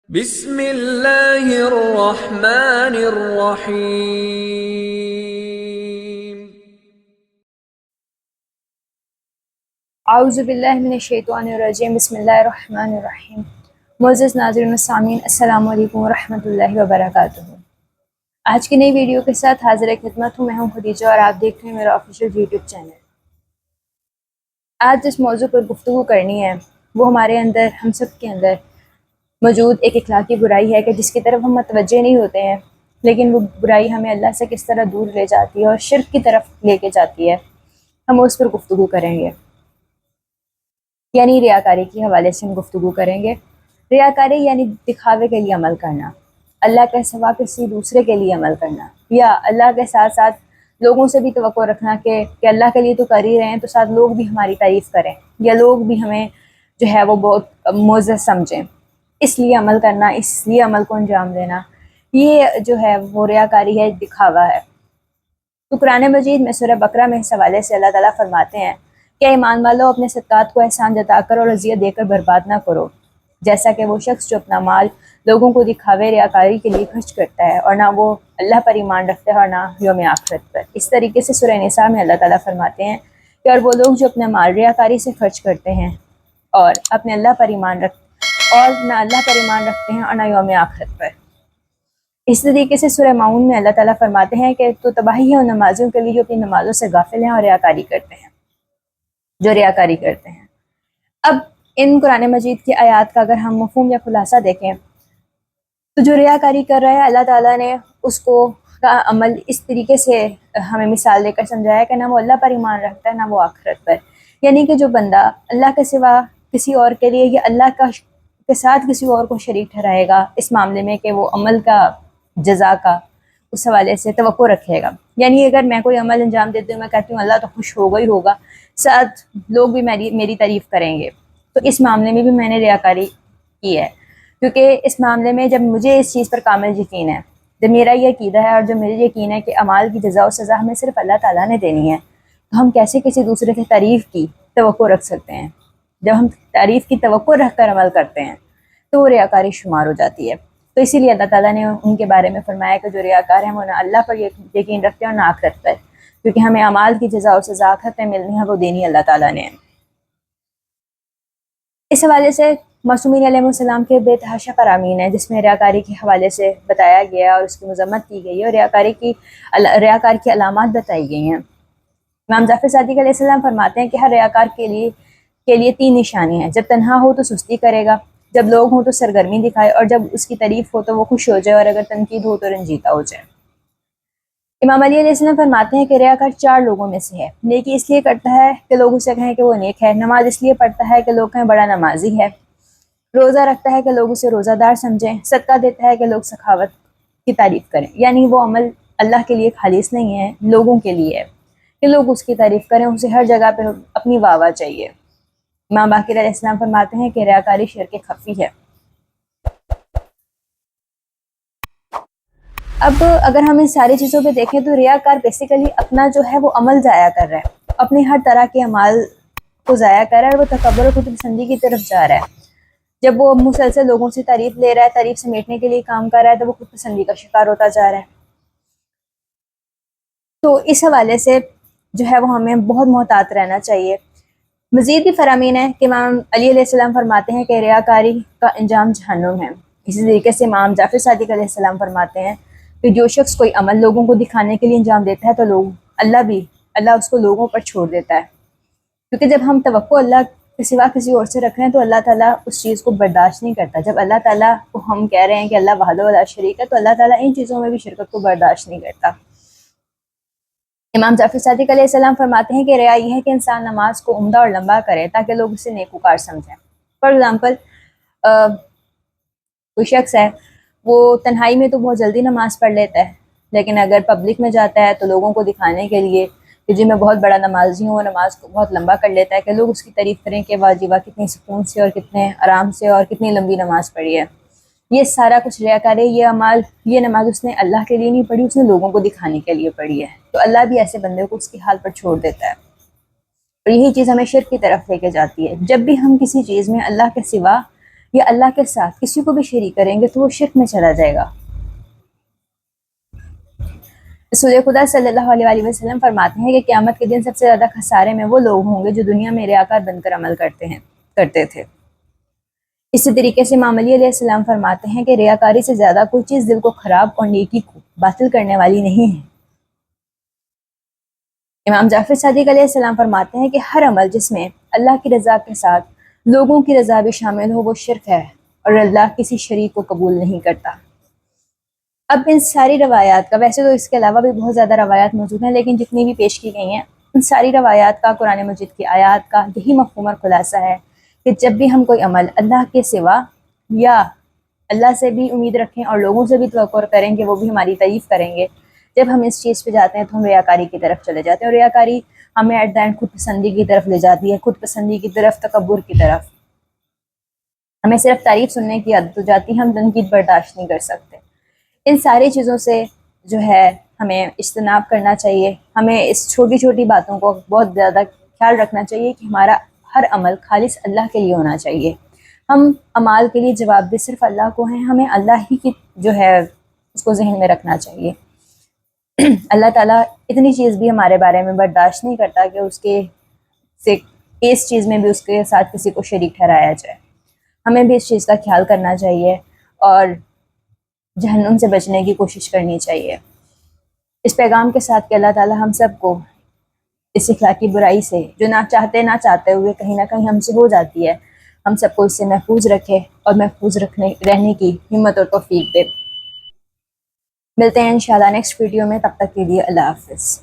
بسم اللہ الرحمن الرحیم۔ اعوذ باللہ من الشیطان الرجیم، بسم اللہ الرحمن الرحیم۔ معزز ناظرین و سامعین، السلام علیکم ورحمۃ اللہ وبرکاتہ۔ آج کی نئی ویڈیو کے ساتھ حاضر خدمت ہوں، میں ہوں خدیجہ اور آپ دیکھ رہے ہیں میرا آفیشیل یوٹیوب چینل۔ آج جس موضوع پر گفتگو کرنی ہے وہ ہمارے اندر، ہم سب کے اندر موجود ایک اخلاقی برائی ہے کہ جس کی طرف ہم متوجہ نہیں ہوتے ہیں، لیکن وہ برائی ہمیں اللہ سے کس طرح دور لے جاتی ہے اور شرک کی طرف لے کے جاتی ہے۔ ہم اس پر گفتگو کریں گے، یعنی ریاکاری کے حوالے سے ہم گفتگو کریں گے۔ ریاکاری یعنی دکھاوے کے لیے عمل کرنا، اللہ کے سوا کسی دوسرے کے لیے عمل کرنا، یا اللہ کے ساتھ ساتھ لوگوں سے بھی توقع رکھنا کہ اللہ کے لیے تو کر ہی رہے ہیں تو ساتھ لوگ بھی ہماری تعریف کریں یا لوگ بھی ہمیں جو ہے وہ بہت معزز سمجھیں، اس لیے عمل کرنا، اس لیے عمل کو انجام دینا، یہ جو ہے وہ ریاکاری ہے، دکھاوا ہے۔ تو قرآن مجید میں سورہ بقرہ میں اس حوالے سے اللہ تعالیٰ فرماتے ہیں کہ ایمان والو، اپنے صدقات کو احسان جتا کر اور عطیہ دے کر برباد نہ کرو، جیسا کہ وہ شخص جو اپنا مال لوگوں کو دکھاوے ریاکاری کے لیے خرچ کرتا ہے اور نہ وہ اللہ پر ایمان رکھتا ہے اور نہ یوم آخرت پر۔ اس طریقے سے سورہ نساء میں اللہ تعالیٰ فرماتے ہیں کہ اور وہ لوگ جو اپنا مال ریاکاری سے خرچ کرتے ہیں اور اپنے اللہ پر ایمان رکھتے ہیں اور نہ یوم آخرت پر۔ اس طریقے سے سورہ معون میں اللہ تعالیٰ فرماتے ہیں کہ تو تباہی ہے ان نمازیوں کے لیے جو اپنی نمازوں سے غافل ہیں اور ریاکاری کرتے ہیں۔ اب ان قرآن مجید کی آیات کا اگر ہم مفہوم یا خلاصہ دیکھیں تو جو ریاکاری کر رہا ہے، اللہ تعالیٰ نے اس کو کا عمل اس طریقے سے ہمیں مثال دے کر سمجھایا کہ نہ وہ اللہ پر ایمان رکھتا ہے نہ وہ آخرت پر، یعنی کہ جو بندہ اللہ کے سوا کسی اور کے لیے یا اللہ کے ساتھ کسی اور کو شریک ٹھہرائے گا اس معاملے میں کہ وہ عمل کا جزا کا اس حوالے سے توقع رکھے گا، یعنی اگر میں کوئی عمل انجام دیتی ہوں، میں کہتی ہوں اللہ تو خوش ہوگا ہی ہوگا، ساتھ لوگ بھی میری تعریف کریں گے، تو اس معاملے میں بھی میں نے ریاکاری کی ہے، کیونکہ اس معاملے میں جب مجھے اس چیز پر کامل یقین ہے، جب میرا یہ عقیدہ ہے اور جو مجھے یقین ہے کہ اعمال کی جزا و سزا ہمیں صرف اللہ تعالیٰ نے دینی ہے، تو ہم کیسے کسی دوسرے کی تعریف کی توقع رکھ سکتے ہیں؟ جب ہم تعریف کی توقع رکھ کر عمل کرتے ہیں تو وہ ریاکاری شمار ہو جاتی ہے۔ تو اسی لیے اللہ تعالیٰ نے ان کے بارے میں فرمایا کہ جو ریاکار ہیں وہ نہ اللہ پر یقین رکھتے ہیں اور نہ آخرت پر، کیونکہ ہمیں اعمال کی جزا و سزا آخرت میں ملنی ہے، وہ دینی اللہ تعالیٰ نے۔ اس حوالے سے معصومین علیہ السلام کے بے تحاشا فرامین ہیں جس میں ریاکاری کے حوالے سے بتایا گیا اور اس کی مذمت کی گئی ہے، اور ریاکار کی علامات بتائی گئی ہیں۔ امام جعفر صادق علیہ السلام فرماتے ہیں کہ ہر ریاکار کے لیے 3 نشانی ہیں: جب تنہا ہو تو سستی کرے گا، جب لوگ ہوں تو سرگرمی دکھائے، اور جب اس کی تعریف ہو تو وہ خوش ہو جائے، اور اگر تنقید ہو تو رنجیدہ ہو جائے۔ امام علی علیہ السلام فرماتے ہیں کہ ریاکار 4 لوگوں میں سے ہے۔ نیکی اس لیے کرتا ہے کہ لوگ اسے کہیں کہ وہ نیک ہے، نماز اس لیے پڑھتا ہے کہ لوگ کہیں بڑا نمازی ہے، روزہ رکھتا ہے کہ لوگ اسے روزہ دار سمجھیں، صدقہ دیتا ہے کہ لوگ سخاوت کی تعریف کریں، یعنی وہ عمل اللہ کے لیے خالص نہیں ہے، لوگوں کے لیے ہے کہ لوگ اس کی تعریف کریں، اسے ہر جگہ پہ اپنی واہ واہ چاہیے۔ امام باقر علیہ السلام فرماتے ہیں کہ ریاکاری شرک خفی ہے۔ اب اگر ہم ان ساری چیزوں پہ دیکھیں تو ریاکار بیسیکلی اپنا جو ہے وہ عمل ضائع کر رہا ہے، اپنے ہر طرح کے اعمال کو ضائع کر رہا ہے، اور وہ تکبر و خود پسندی کی طرف جا رہا ہے۔ جب وہ مسلسل لوگوں سے تعریف لے رہا ہے، تعریف سمیٹنے کے لیے کام کر رہا ہے، تو وہ خود پسندی کا شکار ہوتا جا رہا ہے۔ تو اس حوالے سے جو ہے وہ ہمیں بہت محتاط رہنا چاہیے۔ مزید بھی فرامین ہے کہ امام علی علیہ السلام فرماتے ہیں کہ ریاکاری کا انجام جہنم ہے۔ اسی طریقے سے امام جعفر صادق علیہ السلام فرماتے ہیں کہ جو شخص کوئی عمل لوگوں کو دکھانے کے لیے انجام دیتا ہے تو اللہ اس کو لوگوں پر چھوڑ دیتا ہے، کیونکہ جب ہم توقع اللہ کے سوا کسی اور سے رکھ رہے ہیں تو اللہ تعالیٰ اس چیز کو برداشت نہیں کرتا۔ جب اللہ تعالیٰ کو ہم کہہ رہے ہیں کہ اللہ وحدہ لا شریک ہے، تو اللہ تعالیٰ ان چیزوں میں بھی شرکت کو برداشت نہیں کرتا۔ امام جعفر صادق علیہ السلام فرماتے ہیں کہ ریا یہ ہے کہ انسان نماز کو عمدہ اور لمبا کرے تاکہ لوگ اسے نیکوکار سمجھیں۔ فار ایگزامپل، کوئی شخص ہے، وہ تنہائی میں تو بہت جلدی نماز پڑھ لیتا ہے، لیکن اگر پبلک میں جاتا ہے تو لوگوں کو دکھانے کے لیے کہ جی میں بہت بڑا نمازی ہوں، وہ نماز کو بہت لمبا کر لیتا ہے کہ لوگ اس کی تعریف کریں کہ واہ جی واہ کتنی سکون سے اور کتنے آرام سے اور کتنی لمبی نماز پڑھی ہے۔ یہ سارا کچھ ریاکاری، یہ نماز اس نے اللہ کے لیے نہیں پڑھی، اس نے لوگوں کو دکھانے کے لیے پڑھی ہے، تو اللہ بھی ایسے بندے کو اس کی حال پر چھوڑ دیتا ہے، اور یہی چیز ہمیں شرک کی طرف لے کے جاتی ہے۔ جب بھی ہم کسی چیز میں اللہ کے سوا یا اللہ کے ساتھ کسی کو بھی شریک کریں گے تو وہ شرک میں چلا جائے گا۔ رسول خدا صلی اللہ علیہ وآلہ وسلم فرماتے ہیں کہ قیامت کے دن سب سے زیادہ خسارے میں وہ لوگ ہوں گے جو دنیا میں ریاکار بن کر عمل کرتے تھے۔ اسی طریقے سے امام علی علیہ السلام فرماتے ہیں کہ ریاکاری سے زیادہ کوئی چیز دل کو خراب اور نیکی کو باطل کرنے والی نہیں ہے۔ امام جعفر صادق علیہ السلام فرماتے ہیں کہ ہر عمل جس میں اللہ کی رضا کے ساتھ لوگوں کی رضا بھی شامل ہو وہ شرک ہے، اور اللہ کسی شریک کو قبول نہیں کرتا۔ اب ان ساری روایات کا، ویسے تو اس کے علاوہ بھی بہت زیادہ روایات موجود ہیں، لیکن جتنی بھی پیش کی گئی ہیں ان ساری روایات کا، قرآن مجید کی آیات کا یہی مفہوم اور خلاصہ ہے کہ جب بھی ہم کوئی عمل اللہ کے سوا یا اللہ سے بھی امید رکھیں اور لوگوں سے بھی توقع کریں کہ وہ بھی ہماری تعریف کریں گے، جب ہم اس چیز پہ جاتے ہیں تو ہم ریاکاری کی طرف چلے جاتے ہیں، اور ریاکاری ہمیں ایٹ دا اینڈ خود پسندی کی طرف لے جاتی ہے، خود پسندی کی طرف، تکبر کی طرف۔ ہمیں صرف تعریف سننے کی عادت ہو جاتی ہے، ہم تنقید برداشت نہیں کر سکتے۔ ان ساری چیزوں سے جو ہے ہمیں اجتناب کرنا چاہیے، ہمیں اس چھوٹی چھوٹی باتوں کو بہت زیادہ خیال رکھنا چاہیے کہ ہمارا ہر عمل خالص اللہ کے لیے ہونا چاہیے۔ ہم اعمال کے لیے جواب دہ صرف اللہ کو ہیں، ہمیں اللہ ہی کی جو ہے اس کو ذہن میں رکھنا چاہیے۔ اللہ تعالیٰ اتنی چیز بھی ہمارے بارے میں برداشت نہیں کرتا کہ اس کے سے اس چیز میں بھی اس کے ساتھ کسی کو شریک ٹھہرایا جائے۔ ہمیں بھی اس چیز کا خیال کرنا چاہیے اور جہنم سے بچنے کی کوشش کرنی چاہیے۔ اس پیغام کے ساتھ کہ اللہ تعالیٰ ہم سب کو اس اخلاقی برائی سے جو نہ چاہتے ہوئے کہیں نہ کہیں ہم سے ہو جاتی ہے، ہم سب کو اس سے محفوظ رکھے اور محفوظ رہنے کی ہمت اور توفیق دے۔ ملتے ہیں انشاءاللہ نیکسٹ ویڈیو میں، تب تک کے لیے اللہ حافظ۔